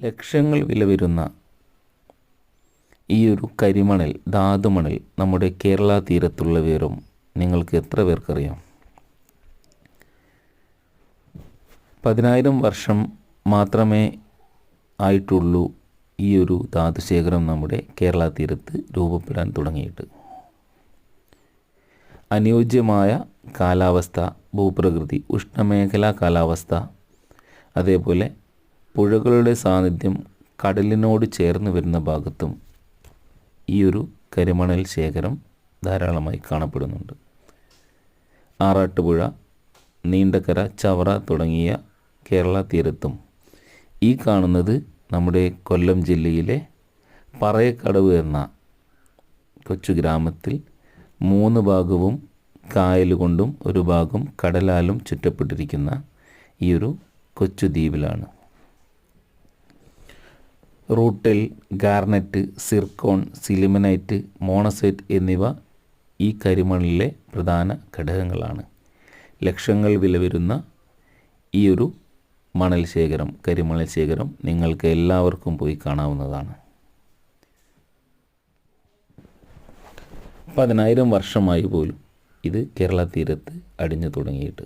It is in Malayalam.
ലക്ഷങ്ങൾ വില വരുന്ന ഈ ഒരു കരിമണൽ, ധാതുമണൽ നമ്മുടെ കേരള തീരത്തുള്ള വിവരം നിങ്ങൾക്ക് എത്ര പേർക്കറിയാം? 10,000 വർഷം മാത്രമേ ആയിട്ടുള്ളൂ ഈ ഒരു ധാതുശേഖരം നമ്മുടെ കേരള തീരത്ത് രൂപപ്പെടാൻ തുടങ്ങിയിട്ട്. അനുയോജ്യമായ കാലാവസ്ഥ, ഭൂപ്രകൃതി, ഉഷ്ണമേഖലാ കാലാവസ്ഥ, അതേപോലെ പുഴകളുടെ സാന്നിധ്യം കടലിനോട് ചേർന്ന് വരുന്ന ഭാഗത്തും ഈ ഒരു കരിമണൽ ശേഖരം ധാരാളമായി കാണപ്പെടുന്നുണ്ട്. ആറാട്ടുപുഴ, നീണ്ടകര, ചവറ തുടങ്ങിയ കേരള തീരത്തും ഈ കാണുന്നത് നമ്മുടെ കൊല്ലം ജില്ലയിലെ പറയക്കടവ് എന്ന കൊച്ചു ഗ്രാമത്തിൽ 3 ഭാഗവും കായൽ കൊണ്ടും ഒരു ഭാഗം കടലാലും ചുറ്റപ്പെട്ടിരിക്കുന്ന ഈ ഒരു കൊച്ചു ദ്വീപിലാണ്. Rutile, garnet, zircon, sillimanite, monazite എന്നിവ ഈ കരിമണലിലെ പ്രധാന ഘടകങ്ങളാണ്. ലക്ഷങ്ങൾ വില വരുന്ന ഈ ഒരു മണൽ ശേഖരം, കരിമണൽ ശേഖരം നിങ്ങൾക്ക് എല്ലാവർക്കും പോയി കാണാവുന്നതാണ്. 10,000 വർഷമായി പോലും ഇത് കേരള തീരത്ത് അടിഞ്ഞു തുടങ്ങിയിട്ട്.